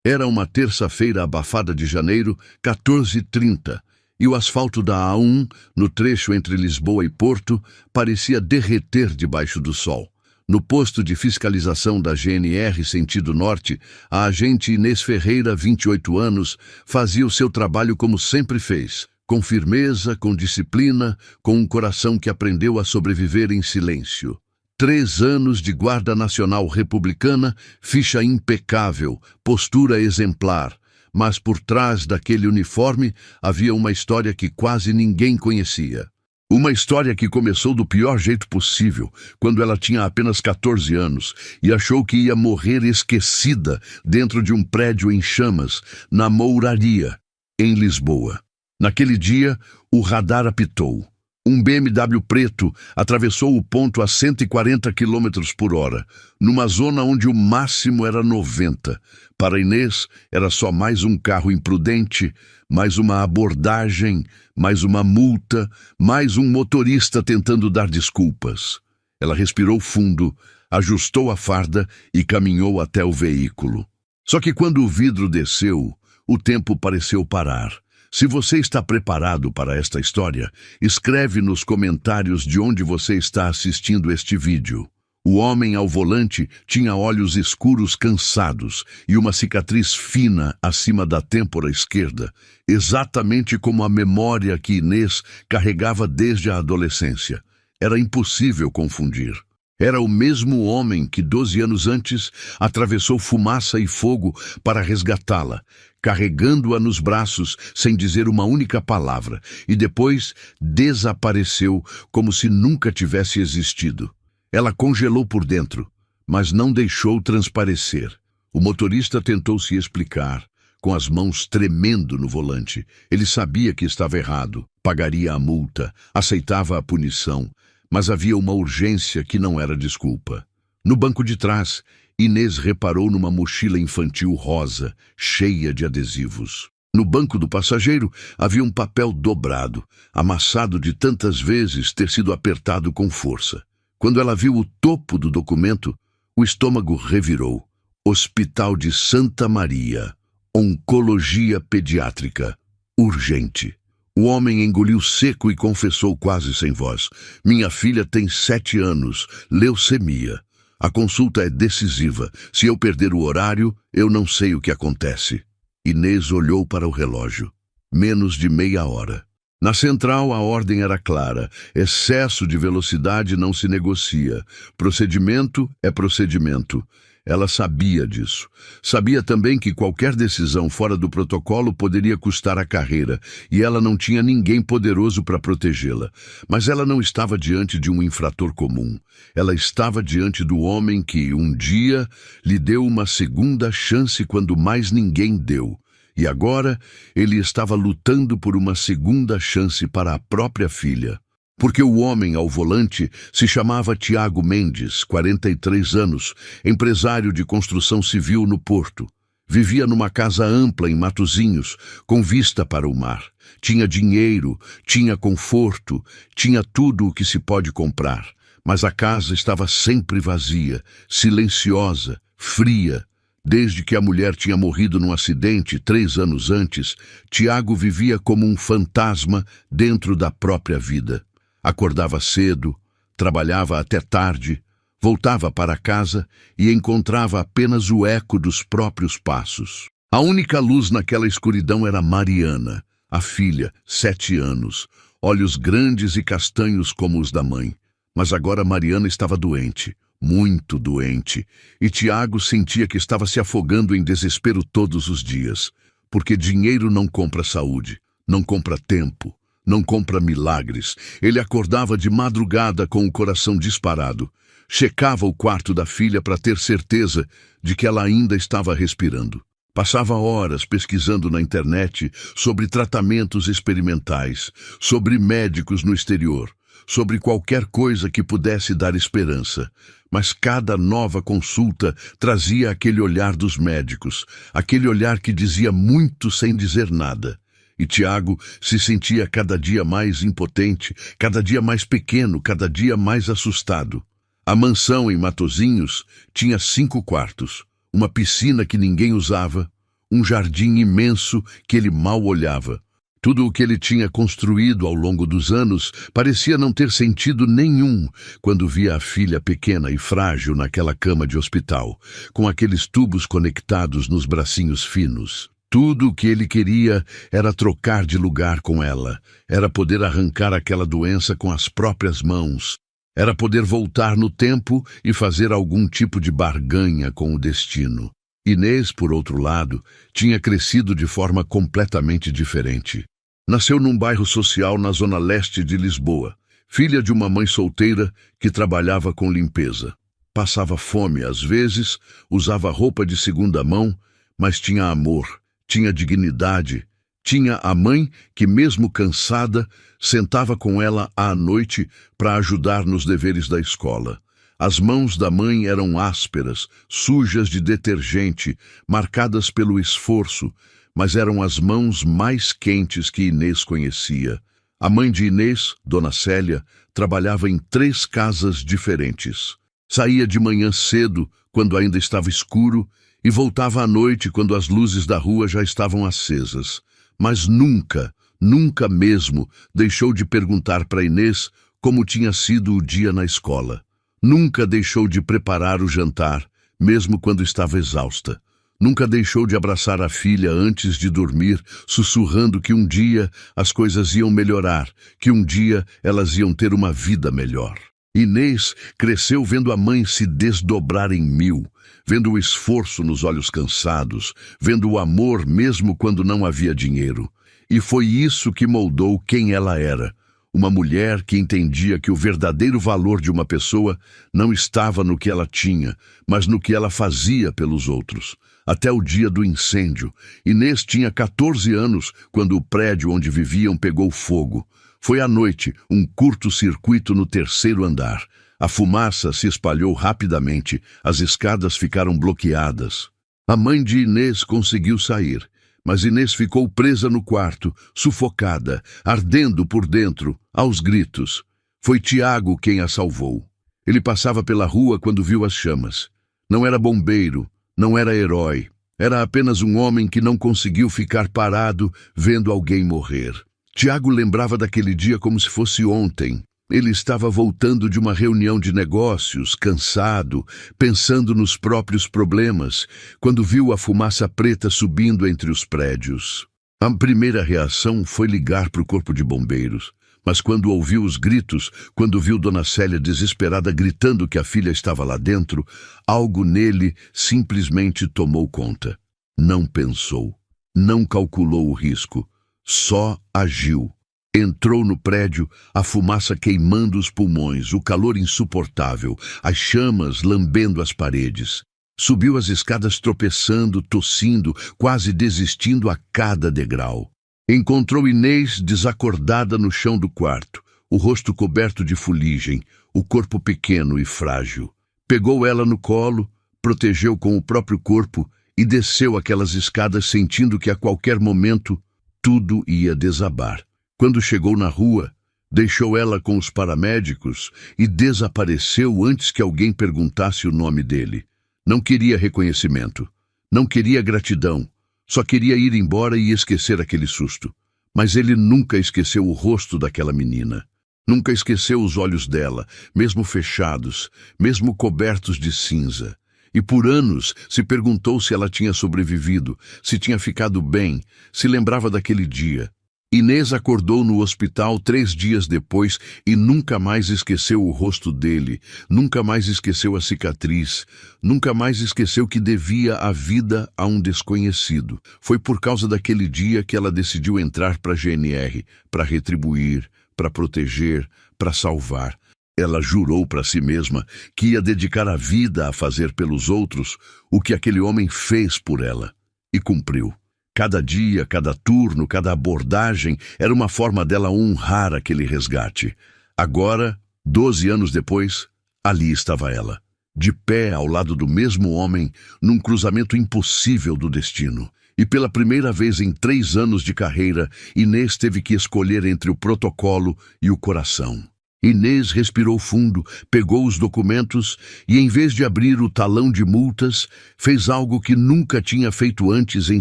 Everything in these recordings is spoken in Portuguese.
Era uma terça-feira abafada de janeiro, 14h30, e o asfalto da A1, no trecho entre Lisboa e Porto, parecia derreter debaixo do sol. No posto de fiscalização da GNR sentido norte, a agente Inês Ferreira, 28 anos, fazia o seu trabalho como sempre fez, com firmeza, com disciplina, com um coração que aprendeu a sobreviver em silêncio. 3 anos de Guarda Nacional Republicana, ficha impecável, postura exemplar. Mas por trás daquele uniforme havia uma história que quase ninguém conhecia. Uma história que começou do pior jeito possível, quando ela tinha apenas 14 anos e achou que ia morrer esquecida dentro de um prédio em chamas, na Mouraria, em Lisboa. Naquele dia, o radar apitou. Um BMW preto atravessou o ponto a 140 km por hora, numa zona onde o máximo era 90. Para Inês, era só mais um carro imprudente, mais uma abordagem, mais uma multa, mais um motorista tentando dar desculpas. Ela respirou fundo, ajustou a farda e caminhou até o veículo. Só que quando o vidro desceu, o tempo pareceu parar. Se você está preparado para esta história, escreve nos comentários de onde você está assistindo este vídeo. O homem ao volante tinha olhos escuros cansados e uma cicatriz fina acima da têmpora esquerda, exatamente como a memória que Inês carregava desde a adolescência. Era impossível confundir. Era o mesmo homem que 12 anos antes atravessou fumaça e fogo para resgatá-la, carregando-a nos braços sem dizer uma única palavra, e depois desapareceu como se nunca tivesse existido. Ela congelou por dentro, mas não deixou transparecer. O motorista tentou se explicar, com as mãos tremendo no volante. Ele sabia que estava errado, pagaria a multa, aceitava a punição, mas havia uma urgência que não era desculpa. No banco de trás, Inês reparou numa mochila infantil rosa, cheia de adesivos. No banco do passageiro havia um papel dobrado, amassado de tantas vezes ter sido apertado com força. Quando ela viu o topo do documento, o estômago revirou. Hospital de Santa Maria, Oncologia Pediátrica, urgente. O homem engoliu seco e confessou quase sem voz: minha filha tem 7 anos, leucemia. A consulta é decisiva. Se eu perder o horário, eu não sei o que acontece. Inês olhou para o relógio. Menos de meia hora. Na central, a ordem era clara. Excesso de velocidade não se negocia. Procedimento é procedimento. Ela sabia disso. Sabia também que qualquer decisão fora do protocolo poderia custar a carreira, e ela não tinha ninguém poderoso para protegê-la. Mas ela não estava diante de um infrator comum. Ela estava diante do homem que, um dia, lhe deu uma segunda chance quando mais ninguém deu. E agora, ele estava lutando por uma segunda chance para a própria filha. Porque o homem ao volante se chamava Tiago Mendes, 43 anos, empresário de construção civil no Porto. Vivia numa casa ampla em Matosinhos, com vista para o mar. Tinha dinheiro, tinha conforto, tinha tudo o que se pode comprar. Mas a casa estava sempre vazia, silenciosa, fria. Desde que a mulher tinha morrido num acidente 3 anos antes, Tiago vivia como um fantasma dentro da própria vida. Acordava cedo, trabalhava até tarde, voltava para casa e encontrava apenas o eco dos próprios passos. A única luz naquela escuridão era Mariana, a filha, 7 anos, olhos grandes e castanhos como os da mãe. Mas agora Mariana estava doente, muito doente, e Tiago sentia que estava se afogando em desespero todos os dias, porque dinheiro não compra saúde, não compra tempo, não compra milagres. Ele acordava de madrugada com o coração disparado. Checava o quarto da filha para ter certeza de que ela ainda estava respirando. Passava horas pesquisando na internet sobre tratamentos experimentais, sobre médicos no exterior, sobre qualquer coisa que pudesse dar esperança. Mas cada nova consulta trazia aquele olhar dos médicos, aquele olhar que dizia muito sem dizer nada. E Tiago se sentia cada dia mais impotente, cada dia mais pequeno, cada dia mais assustado. A mansão em Matosinhos tinha 5 quartos, uma piscina que ninguém usava, um jardim imenso que ele mal olhava. Tudo o que ele tinha construído ao longo dos anos parecia não ter sentido nenhum quando via a filha pequena e frágil naquela cama de hospital, com aqueles tubos conectados nos bracinhos finos. Tudo o que ele queria era trocar de lugar com ela, era poder arrancar aquela doença com as próprias mãos, era poder voltar no tempo e fazer algum tipo de barganha com o destino. Inês, por outro lado, tinha crescido de forma completamente diferente. Nasceu num bairro social na zona leste de Lisboa, filha de uma mãe solteira que trabalhava com limpeza. Passava fome às vezes, usava roupa de segunda mão, mas tinha amor, tinha dignidade, tinha a mãe que, mesmo cansada, sentava com ela à noite para ajudar nos deveres da escola. As mãos da mãe eram ásperas, sujas de detergente, marcadas pelo esforço, mas eram as mãos mais quentes que Inês conhecia. A mãe de Inês, Dona Célia, trabalhava em 3 casas diferentes. Saía de manhã cedo, quando ainda estava escuro, e voltava à noite, quando as luzes da rua já estavam acesas. Mas nunca, nunca mesmo, deixou de perguntar para Inês como tinha sido o dia na escola. Nunca deixou de preparar o jantar, mesmo quando estava exausta. Nunca deixou de abraçar a filha antes de dormir, sussurrando que um dia as coisas iam melhorar, que um dia elas iam ter uma vida melhor. Inês cresceu vendo a mãe se desdobrar em 1000, vendo o esforço nos olhos cansados, vendo o amor mesmo quando não havia dinheiro. E foi isso que moldou quem ela era. Uma mulher que entendia que o verdadeiro valor de uma pessoa não estava no que ela tinha, mas no que ela fazia pelos outros. Até o dia do incêndio. Inês tinha 14 anos quando o prédio onde viviam pegou fogo. Foi à noite, um curto-circuito no 3º andar. A fumaça se espalhou rapidamente, as escadas ficaram bloqueadas. A mãe de Inês conseguiu sair, mas Inês ficou presa no quarto, sufocada, ardendo por dentro, aos gritos. Foi Tiago quem a salvou. Ele passava pela rua quando viu as chamas. Não era bombeiro, não era herói. Era apenas um homem que não conseguiu ficar parado vendo alguém morrer. Tiago lembrava daquele dia como se fosse ontem. Ele estava voltando de uma reunião de negócios, cansado, pensando nos próprios problemas, quando viu a fumaça preta subindo entre os prédios. A primeira reação foi ligar para o corpo de bombeiros, mas quando ouviu os gritos, quando viu Dona Célia desesperada gritando que a filha estava lá dentro, algo nele simplesmente tomou conta. Não pensou, não calculou o risco, só agiu. Entrou no prédio, a fumaça queimando os pulmões, o calor insuportável, as chamas lambendo as paredes. Subiu as escadas tropeçando, tossindo, quase desistindo a cada degrau. Encontrou Inês desacordada no chão do quarto, o rosto coberto de fuligem, o corpo pequeno e frágil. Pegou ela no colo, protegeu com o próprio corpo e desceu aquelas escadas sentindo que a qualquer momento tudo ia desabar. Quando chegou na rua, deixou ela com os paramédicos e desapareceu antes que alguém perguntasse o nome dele. Não queria reconhecimento, não queria gratidão, só queria ir embora e esquecer aquele susto. Mas ele nunca esqueceu o rosto daquela menina. Nunca esqueceu os olhos dela, mesmo fechados, mesmo cobertos de cinza. E por anos se perguntou se ela tinha sobrevivido, se tinha ficado bem, se lembrava daquele dia. Inês acordou no hospital 3 dias depois e nunca mais esqueceu o rosto dele, nunca mais esqueceu a cicatriz, nunca mais esqueceu que devia a vida a um desconhecido. Foi por causa daquele dia que ela decidiu entrar para a GNR, para retribuir, para proteger, para salvar. Ela jurou para si mesma que ia dedicar a vida a fazer pelos outros o que aquele homem fez por ela. E cumpriu. Cada dia, cada turno, cada abordagem era uma forma dela honrar aquele resgate. Agora, 12 anos depois, ali estava ela, de pé ao lado do mesmo homem, num cruzamento impossível do destino. E pela primeira vez em 3 anos de carreira, Inês teve que escolher entre o protocolo e o coração. Inês respirou fundo, pegou os documentos e, em vez de abrir o talão de multas, fez algo que nunca tinha feito antes em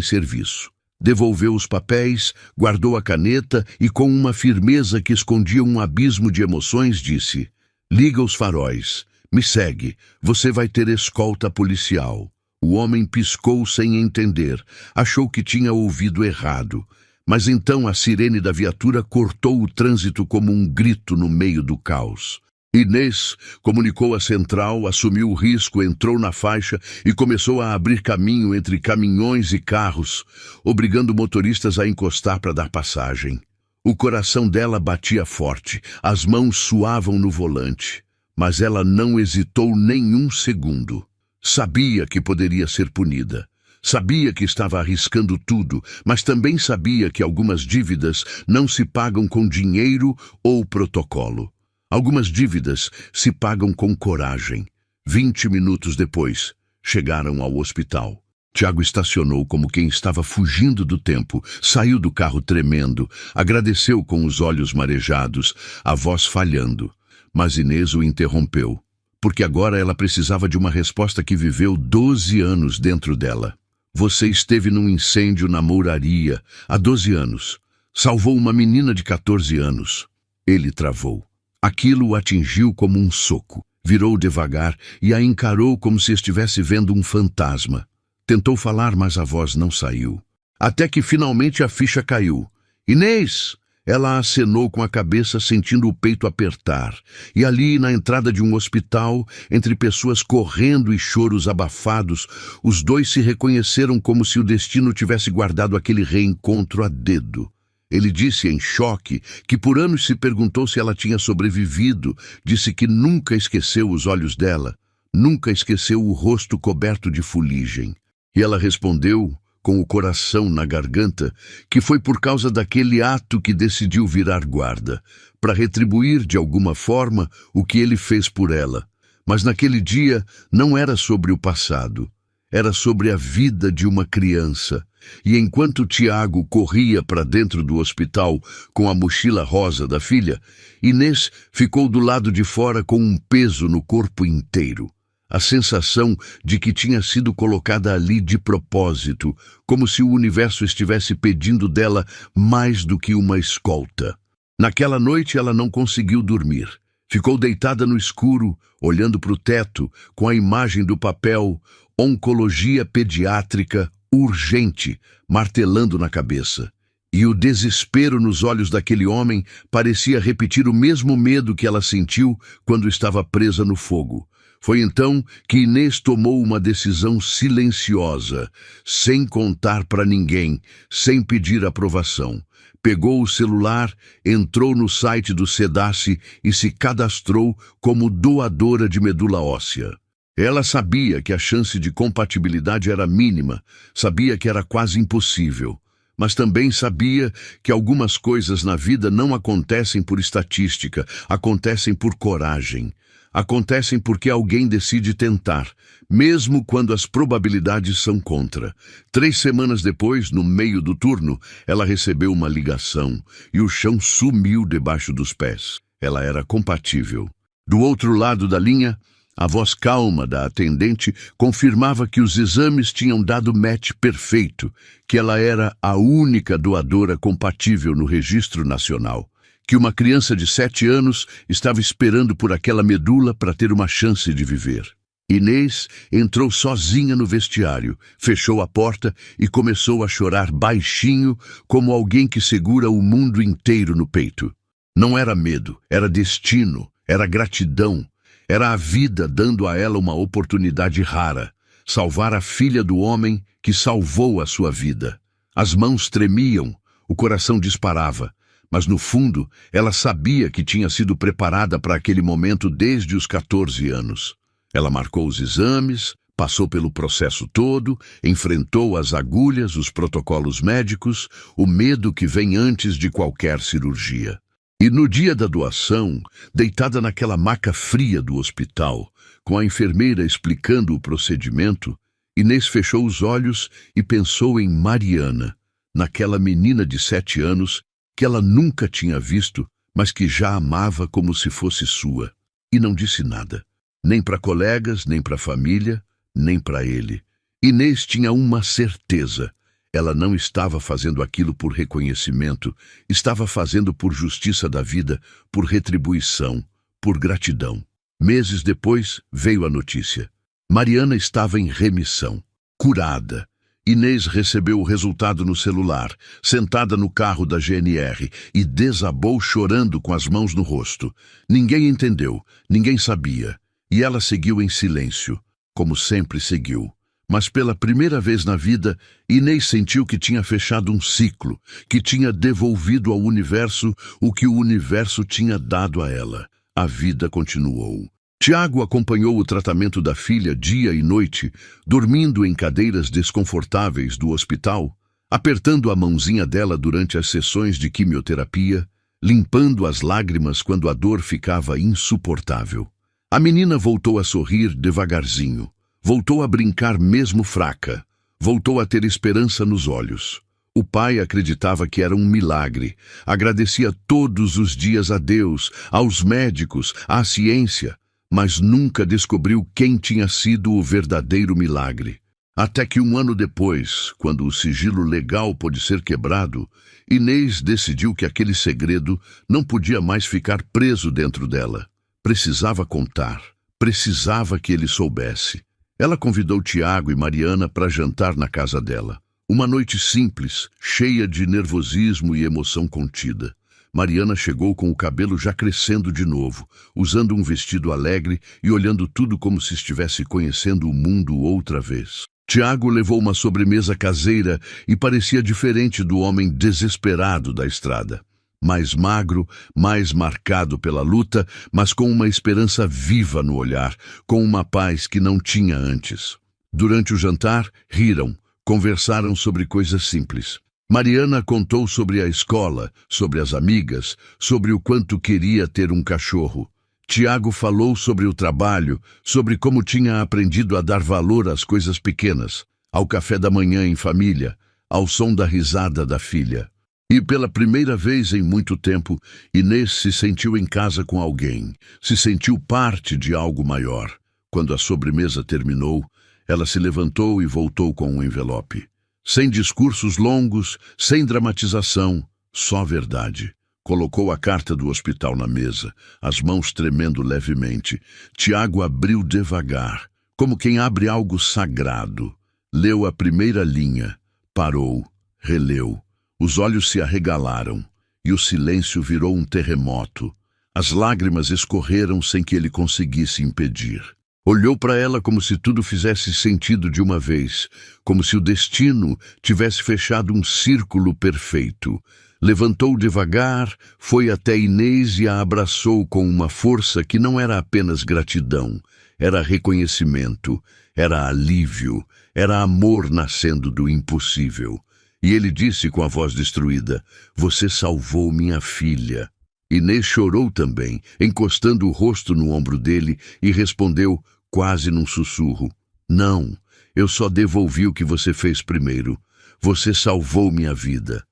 serviço. Devolveu os papéis, guardou a caneta e, com uma firmeza que escondia um abismo de emoções, disse: "Liga os faróis. Me segue. Você vai ter escolta policial." O homem piscou sem entender. Achou que tinha ouvido errado. Mas então a sirene da viatura cortou o trânsito como um grito no meio do caos. Inês comunicou à central, assumiu o risco, entrou na faixa e começou a abrir caminho entre caminhões e carros, obrigando motoristas a encostar para dar passagem. O coração dela batia forte, as mãos suavam no volante, mas ela não hesitou nem um segundo. Sabia que poderia ser punida. Sabia que estava arriscando tudo, mas também sabia que algumas dívidas não se pagam com dinheiro ou protocolo. Algumas dívidas se pagam com coragem. 20 minutos depois, chegaram ao hospital. Tiago estacionou como quem estava fugindo do tempo, saiu do carro tremendo, agradeceu com os olhos marejados, a voz falhando. Mas Inês o interrompeu, porque agora ela precisava de uma resposta que viveu 12 anos dentro dela. "Você esteve num incêndio na Mouraria há 12 anos. Salvou uma menina de 14 anos. Ele travou. Aquilo o atingiu como um soco. Virou devagar e a encarou como se estivesse vendo um fantasma. Tentou falar, mas a voz não saiu. Até que finalmente a ficha caiu. "Inês!" Ela acenou com a cabeça, sentindo o peito apertar. E ali, na entrada de um hospital, entre pessoas correndo e choros abafados, os dois se reconheceram como se o destino tivesse guardado aquele reencontro a dedo. Ele disse, em choque, que por anos se perguntou se ela tinha sobrevivido. Disse que nunca esqueceu os olhos dela, nunca esqueceu o rosto coberto de fuligem. E ela respondeu, com o coração na garganta, que foi por causa daquele ato que decidiu virar guarda, para retribuir de alguma forma o que ele fez por ela. Mas naquele dia não era sobre o passado, era sobre a vida de uma criança. E enquanto Tiago corria para dentro do hospital com a mochila rosa da filha, Inês ficou do lado de fora com um peso no corpo inteiro. A sensação de que tinha sido colocada ali de propósito, como se o universo estivesse pedindo dela mais do que uma escolta. Naquela noite ela não conseguiu dormir. Ficou deitada no escuro, olhando para o teto, com a imagem do papel "Oncologia Pediátrica Urgente" martelando na cabeça. E o desespero nos olhos daquele homem parecia repetir o mesmo medo que ela sentiu quando estava presa no fogo. Foi então que Inês tomou uma decisão silenciosa, sem contar para ninguém, sem pedir aprovação. Pegou o celular, entrou no site do SEDASI e se cadastrou como doadora de medula óssea. Ela sabia que a chance de compatibilidade era mínima, sabia que era quase impossível, mas também sabia que algumas coisas na vida não acontecem por estatística, acontecem por coragem. Acontecem porque alguém decide tentar, mesmo quando as probabilidades são contra. 3 semanas depois, no meio do turno, ela recebeu uma ligação e o chão sumiu debaixo dos pés. Ela era compatível. Do outro lado da linha, a voz calma da atendente confirmava que os exames tinham dado match perfeito, que ela era a única doadora compatível no registro nacional, que uma criança de 7 anos estava esperando por aquela medula para ter uma chance de viver. Inês entrou sozinha no vestiário, fechou a porta e começou a chorar baixinho, como alguém que segura o mundo inteiro no peito. Não era medo, era destino, era gratidão, era a vida dando a ela uma oportunidade rara, salvar a filha do homem que salvou a sua vida. As mãos tremiam, o coração disparava, mas no fundo ela sabia que tinha sido preparada para aquele momento desde os 14 anos. Ela marcou os exames, passou pelo processo todo, enfrentou as agulhas, os protocolos médicos, o medo que vem antes de qualquer cirurgia. E no dia da doação, deitada naquela maca fria do hospital, com a enfermeira explicando o procedimento, Inês fechou os olhos e pensou em Mariana, naquela menina de 7 anos que ela nunca tinha visto, mas que já amava como se fosse sua. E não disse nada, nem para colegas, nem para a família, nem para ele. Inês tinha uma certeza. Ela não estava fazendo aquilo por reconhecimento, estava fazendo por justiça da vida, por retribuição, por gratidão. Meses depois, veio a notícia. Mariana estava em remissão, curada. Inês recebeu o resultado no celular, sentada no carro da GNR, e desabou chorando com as mãos no rosto. Ninguém entendeu, ninguém sabia, e ela seguiu em silêncio, como sempre seguiu. Mas pela primeira vez na vida, Inês sentiu que tinha fechado um ciclo, que tinha devolvido ao universo o que o universo tinha dado a ela. A vida continuou. Tiago acompanhou o tratamento da filha dia e noite, dormindo em cadeiras desconfortáveis do hospital, apertando a mãozinha dela durante as sessões de quimioterapia, limpando as lágrimas quando a dor ficava insuportável. A menina voltou a sorrir devagarzinho. Voltou a brincar mesmo fraca. Voltou a ter esperança nos olhos. O pai acreditava que era um milagre. Agradecia todos os dias a Deus, aos médicos, à ciência, mas nunca descobriu quem tinha sido o verdadeiro milagre. Até que 1 ano depois, quando o sigilo legal pôde ser quebrado, Inês decidiu que aquele segredo não podia mais ficar preso dentro dela. Precisava contar. Precisava que ele soubesse. Ela convidou Tiago e Mariana para jantar na casa dela. Uma noite simples, cheia de nervosismo e emoção contida. Mariana chegou com o cabelo já crescendo de novo, usando um vestido alegre e olhando tudo como se estivesse conhecendo o mundo outra vez. Tiago levou uma sobremesa caseira e parecia diferente do homem desesperado da estrada. Mais magro, mais marcado pela luta, mas com uma esperança viva no olhar, com uma paz que não tinha antes. Durante o jantar, riram, conversaram sobre coisas simples. Mariana contou sobre a escola, sobre as amigas, sobre o quanto queria ter um cachorro. Tiago falou sobre o trabalho, sobre como tinha aprendido a dar valor às coisas pequenas, ao café da manhã em família, ao som da risada da filha. E pela primeira vez em muito tempo, Inês se sentiu em casa com alguém, se sentiu parte de algo maior. Quando a sobremesa terminou, ela se levantou e voltou com um envelope. Sem discursos longos, sem dramatização, só verdade. Colocou a carta do hospital na mesa, as mãos tremendo levemente. Tiago abriu devagar, como quem abre algo sagrado. Leu a primeira linha, parou, releu. Os olhos se arregalaram, e o silêncio virou um terremoto. As lágrimas escorreram sem que ele conseguisse impedir. Olhou para ela como se tudo fizesse sentido de uma vez, como se o destino tivesse fechado um círculo perfeito. Levantou devagar, foi até Inês e a abraçou com uma força que não era apenas gratidão, era reconhecimento, era alívio, era amor nascendo do impossível. E ele disse com a voz destruída: "Você salvou minha filha." Inês chorou também, encostando o rosto no ombro dele, e respondeu, quase num sussurro: "Não, eu só devolvi o que você fez primeiro. Você salvou minha vida."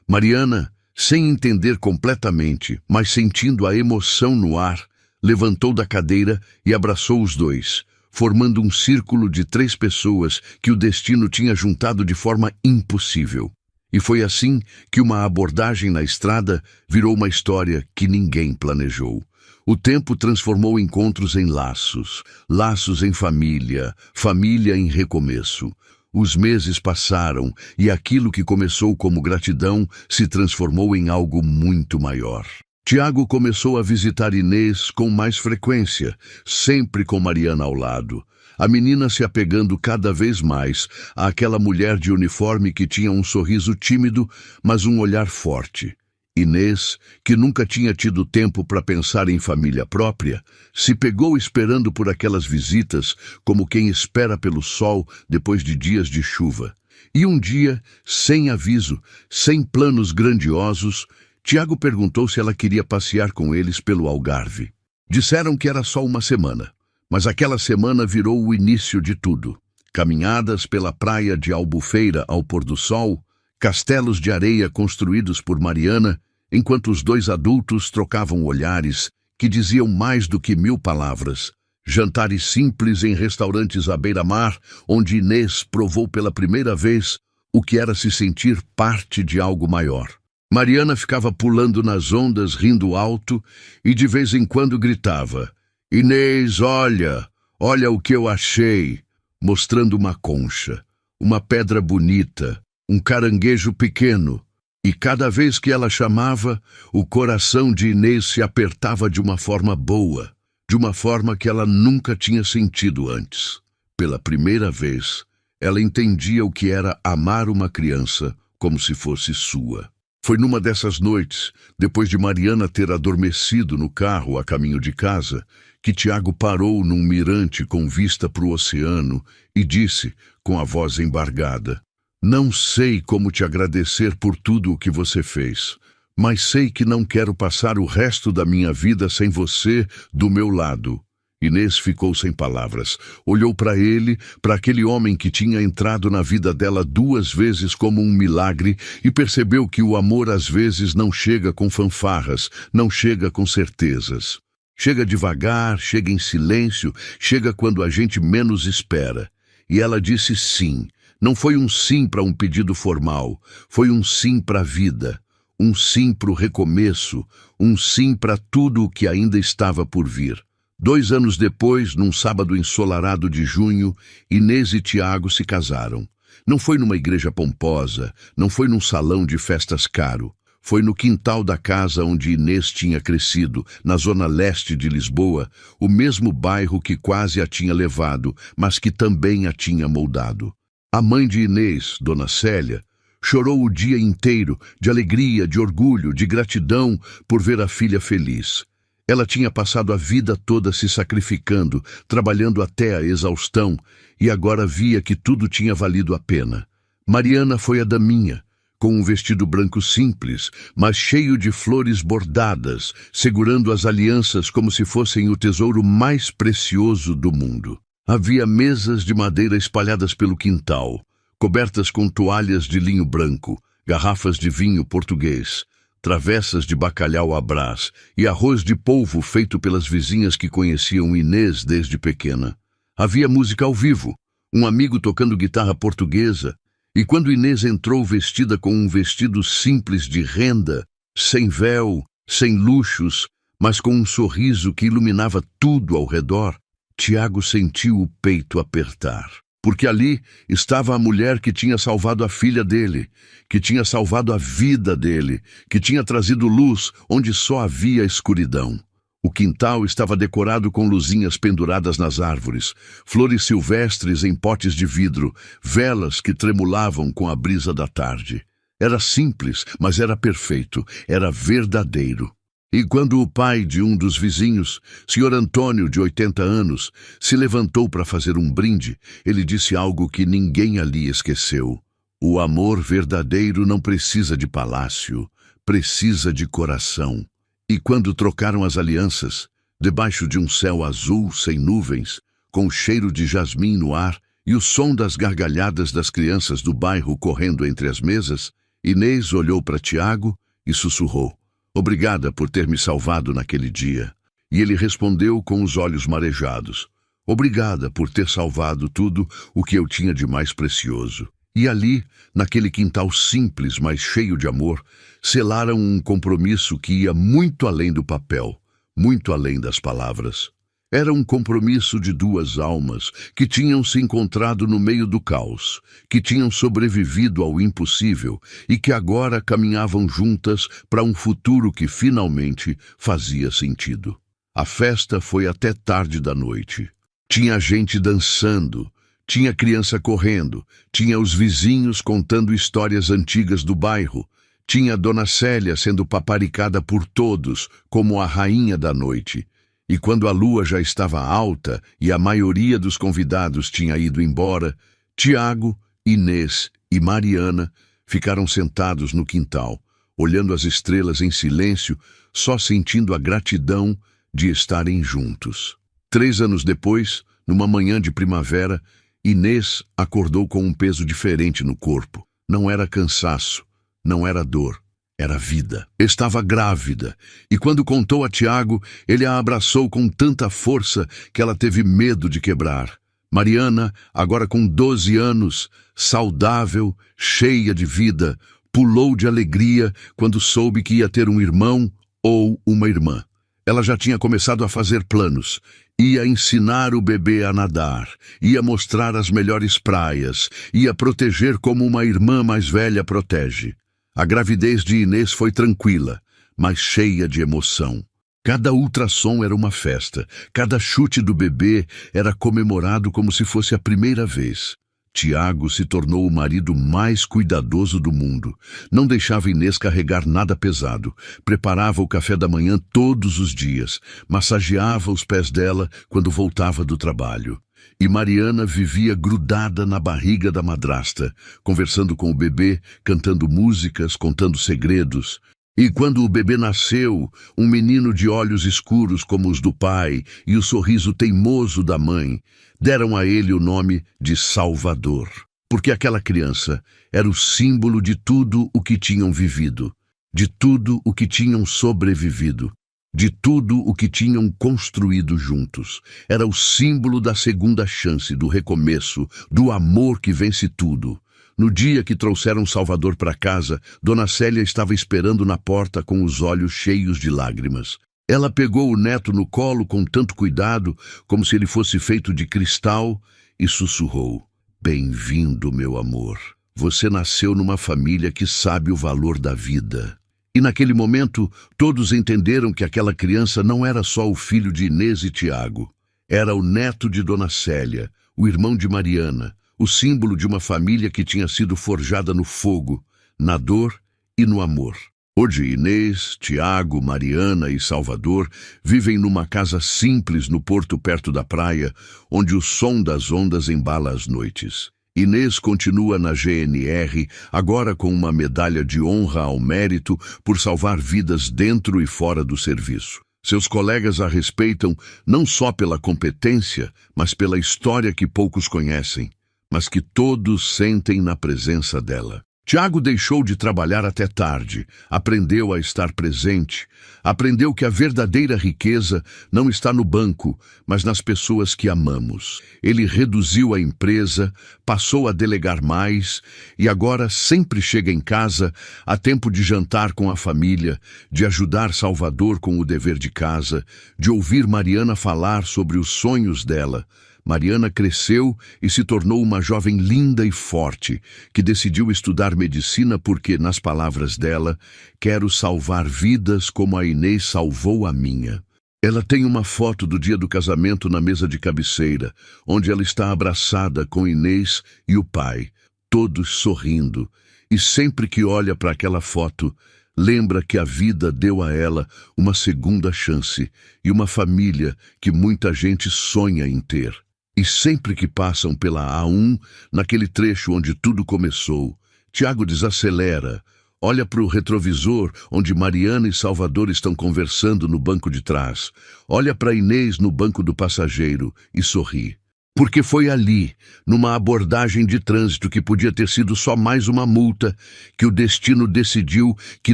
Mariana, sem entender completamente, mas sentindo a emoção no ar, levantou da cadeira e abraçou os dois, formando um círculo de 3 pessoas que o destino tinha juntado de forma impossível. E foi assim que uma abordagem na estrada virou uma história que ninguém planejou. O tempo transformou encontros em laços, laços em família, família em recomeço. Os meses passaram e aquilo que começou como gratidão se transformou em algo muito maior. Tiago começou a visitar Inês com mais frequência, sempre com Mariana ao lado. A menina se apegando cada vez mais àquela mulher de uniforme que tinha um sorriso tímido, mas um olhar forte. Inês, que nunca tinha tido tempo para pensar em família própria, se pegou esperando por aquelas visitas como quem espera pelo sol depois de dias de chuva. E um dia, sem aviso, sem planos grandiosos, Tiago perguntou se ela queria passear com eles pelo Algarve. Disseram que era só uma semana, mas aquela semana virou o início de tudo. Caminhadas pela praia de Albufeira ao pôr do sol, castelos de areia construídos por Mariana enquanto os dois adultos trocavam olhares que diziam mais do que 1000 palavras. Jantares simples em restaurantes à beira-mar, onde Inês provou pela primeira vez o que era se sentir parte de algo maior. Mariana ficava pulando nas ondas, rindo alto, e de vez em quando gritava: "Inês, olha! Olha o que eu achei!", mostrando uma concha, uma pedra bonita, um caranguejo pequeno. E cada vez que ela chamava, o coração de Inês se apertava de uma forma boa, de uma forma que ela nunca tinha sentido antes. Pela primeira vez, ela entendia o que era amar uma criança como se fosse sua. Foi numa dessas noites, depois de Mariana ter adormecido no carro a caminho de casa, que Tiago parou num mirante com vista para o oceano e disse, com a voz embargada: "Não sei como te agradecer por tudo o que você fez, mas sei que não quero passar o resto da minha vida sem você do meu lado." Inês ficou sem palavras. Olhou para ele, para aquele homem que tinha entrado na vida dela 2 vezes como um milagre, e percebeu que o amor às vezes não chega com fanfarras, não chega com certezas. Chega devagar, chega em silêncio, chega quando a gente menos espera. E ela disse sim. Não foi um sim para um pedido formal, foi um sim para a vida, um sim para o recomeço, um sim para tudo o que ainda estava por vir. 2 anos depois, num sábado ensolarado de junho, Inês e Tiago se casaram. Não foi numa igreja pomposa, não foi num salão de festas caro. Foi no quintal da casa onde Inês tinha crescido, na zona leste de Lisboa, o mesmo bairro que quase a tinha levado, mas que também a tinha moldado. A mãe de Inês, Dona Célia, chorou o dia inteiro, de alegria, de orgulho, de gratidão por ver a filha feliz. Ela tinha passado a vida toda se sacrificando, trabalhando até a exaustão, e agora via que tudo tinha valido a pena. Mariana foi a daminha, com um vestido branco simples, mas cheio de flores bordadas, segurando as alianças como se fossem o tesouro mais precioso do mundo. Havia mesas de madeira espalhadas pelo quintal, cobertas com toalhas de linho branco, garrafas de vinho português, travessas de bacalhau à brás e arroz de polvo feito pelas vizinhas que conheciam Inês desde pequena. Havia música ao vivo, um amigo tocando guitarra portuguesa, e quando Inês entrou vestida com um vestido simples de renda, sem véu, sem luxos, mas com um sorriso que iluminava tudo ao redor, Tiago sentiu o peito apertar. Porque ali estava a mulher que tinha salvado a filha dele, que tinha salvado a vida dele, que tinha trazido luz onde só havia escuridão. O quintal estava decorado com luzinhas penduradas nas árvores, flores silvestres em potes de vidro, velas que tremulavam com a brisa da tarde. Era simples, mas era perfeito, era verdadeiro. E quando o pai de um dos vizinhos, Sr. Antônio, de 80 anos, se levantou para fazer um brinde, ele disse algo que ninguém ali esqueceu. O amor verdadeiro não precisa de palácio, precisa de coração. E quando trocaram as alianças, debaixo de um céu azul sem nuvens, com o cheiro de jasmim no ar e o som das gargalhadas das crianças do bairro correndo entre as mesas, Inês olhou para Tiago e sussurrou: "Obrigada por ter me salvado naquele dia." E ele respondeu com os olhos marejados: "Obrigada por ter salvado tudo o que eu tinha de mais precioso." E ali, naquele quintal simples, mas cheio de amor, selaram um compromisso que ia muito além do papel, muito além das palavras. Era um compromisso de 2 almas que tinham se encontrado no meio do caos, que tinham sobrevivido ao impossível e que agora caminhavam juntas para um futuro que finalmente fazia sentido. A festa foi até tarde da noite. Tinha gente dançando, tinha criança correndo, tinha os vizinhos contando histórias antigas do bairro, tinha Dona Célia sendo paparicada por todos como a rainha da noite. E quando a lua já estava alta e a maioria dos convidados tinha ido embora, Tiago, Inês e Mariana ficaram sentados no quintal, olhando as estrelas em silêncio, só sentindo a gratidão de estarem juntos. 3 anos depois, numa manhã de primavera, Inês acordou com um peso diferente no corpo. Não era cansaço, não era dor. Era vida. Estava grávida, e quando contou a Tiago, ele a abraçou com tanta força que ela teve medo de quebrar. Mariana, agora com 12 anos, saudável, cheia de vida, pulou de alegria quando soube que ia ter um irmão ou uma irmã. Ela já tinha começado a fazer planos. Ia ensinar o bebê a nadar, ia mostrar as melhores praias, ia proteger como uma irmã mais velha protege. A gravidez de Inês foi tranquila, mas cheia de emoção. Cada ultrassom era uma festa, cada chute do bebê era comemorado como se fosse a primeira vez. Tiago se tornou o marido mais cuidadoso do mundo. Não deixava Inês carregar nada pesado. Preparava o café da manhã todos os dias. Massageava os pés dela quando voltava do trabalho. E Mariana vivia grudada na barriga da madrasta, conversando com o bebê, cantando músicas, contando segredos. E quando o bebê nasceu, um menino de olhos escuros como os do pai e o sorriso teimoso da mãe, deram a ele o nome de Salvador, porque aquela criança era o símbolo de tudo o que tinham vivido, de tudo o que tinham sobrevivido, de tudo o que tinham construído juntos. Era o símbolo da segunda chance, do recomeço, do amor que vence tudo. No dia que trouxeram Salvador para casa, Dona Célia estava esperando na porta com os olhos cheios de lágrimas. Ela pegou o neto no colo com tanto cuidado, como se ele fosse feito de cristal, e sussurrou: "Bem-vindo, meu amor. Você nasceu numa família que sabe o valor da vida." E naquele momento, todos entenderam que aquela criança não era só o filho de Inês e Tiago. Era o neto de Dona Célia, o irmão de Mariana, o símbolo de uma família que tinha sido forjada no fogo, na dor e no amor. Hoje, Inês, Tiago, Mariana e Salvador vivem numa casa simples no porto perto da praia, onde o som das ondas embala as noites. Inês continua na GNR, agora com uma medalha de honra ao mérito por salvar vidas dentro e fora do serviço. Seus colegas a respeitam não só pela competência, mas pela história que poucos conhecem, mas que todos sentem na presença dela. Tiago deixou de trabalhar até tarde, aprendeu a estar presente, aprendeu que a verdadeira riqueza não está no banco, mas nas pessoas que amamos. Ele reduziu a empresa, passou a delegar mais e agora sempre chega em casa a tempo de jantar com a família, de ajudar Salvador com o dever de casa, de ouvir Mariana falar sobre os sonhos dela. Mariana cresceu e se tornou uma jovem linda e forte, que decidiu estudar medicina porque, nas palavras dela, quero salvar vidas como a Inês salvou a minha. Ela tem uma foto do dia do casamento na mesa de cabeceira, onde ela está abraçada com Inês e o pai, todos sorrindo, e sempre que olha para aquela foto, lembra que a vida deu a ela uma segunda chance e uma família que muita gente sonha em ter. E sempre que passam pela A1, naquele trecho onde tudo começou, Tiago desacelera, olha para o retrovisor onde Mariana e Salvador estão conversando no banco de trás, olha para Inês no banco do passageiro e sorri. Porque foi ali, numa abordagem de trânsito que podia ter sido só mais uma multa, que o destino decidiu que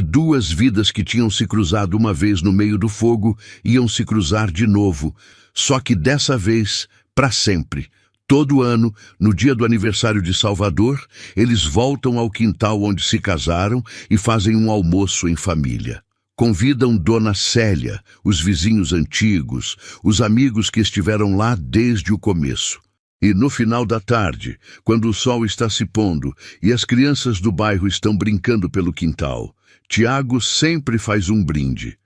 duas vidas que tinham se cruzado uma vez no meio do fogo iam se cruzar de novo, só que dessa vez para sempre. Todo ano, no dia do aniversário de Salvador, eles voltam ao quintal onde se casaram e fazem um almoço em família. Convidam Dona Célia, os vizinhos antigos, os amigos que estiveram lá desde o começo. E no final da tarde, quando o sol está se pondo e as crianças do bairro estão brincando pelo quintal, Tiago sempre faz um brinde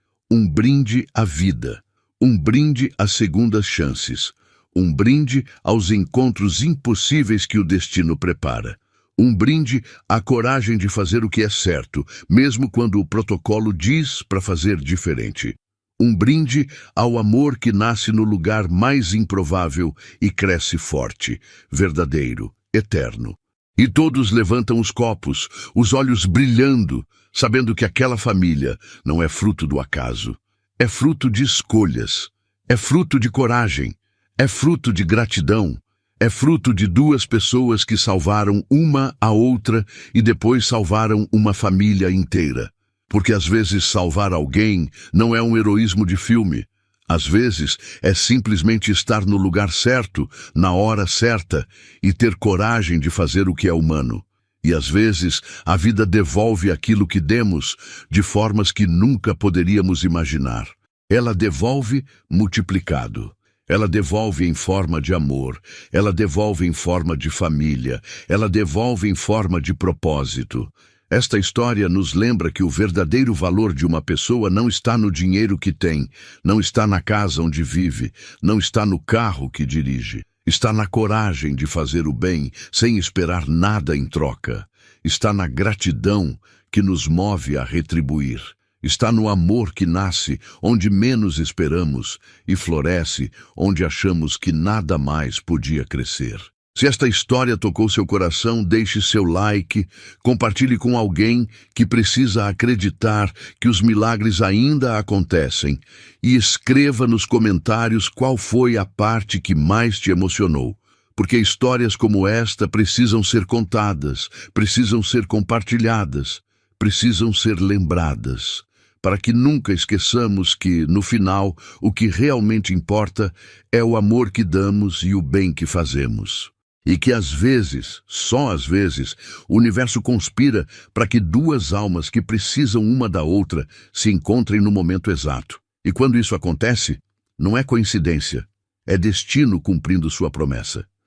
à vida, um brinde às segundas chances, um brinde aos encontros impossíveis que o destino prepara. Um brinde à coragem de fazer o que é certo, mesmo quando o protocolo diz para fazer diferente. Um brinde ao amor que nasce no lugar mais improvável e cresce forte, verdadeiro, eterno. E todos levantam os copos, os olhos brilhando, sabendo que aquela família não é fruto do acaso. É fruto de escolhas, é fruto de coragem, é fruto de gratidão, é fruto de duas pessoas que salvaram uma a outra e depois salvaram uma família inteira. Porque às vezes salvar alguém não é um heroísmo de filme. Às vezes é simplesmente estar no lugar certo, na hora certa, e ter coragem de fazer o que é humano. E às vezes a vida devolve aquilo que demos de formas que nunca poderíamos imaginar. Ela devolve multiplicado. Ela devolve em forma de amor, ela devolve em forma de família, ela devolve em forma de propósito. Esta história nos lembra que o verdadeiro valor de uma pessoa não está no dinheiro que tem, não está na casa onde vive, não está no carro que dirige. Está na coragem de fazer o bem sem esperar nada em troca. Está na gratidão que nos move a retribuir. Está no amor que nasce onde menos esperamos e floresce onde achamos que nada mais podia crescer. Se esta história tocou seu coração, deixe seu like, compartilhe com alguém que precisa acreditar que os milagres ainda acontecem e escreva nos comentários qual foi a parte que mais te emocionou. Porque histórias como esta precisam ser contadas, precisam ser compartilhadas, precisam ser lembradas, para que nunca esqueçamos que, no final, o que realmente importa é o amor que damos e o bem que fazemos. E que às vezes, só às vezes, o universo conspira para que duas almas que precisam uma da outra se encontrem no momento exato. E quando isso acontece, não é coincidência, é destino cumprindo sua promessa.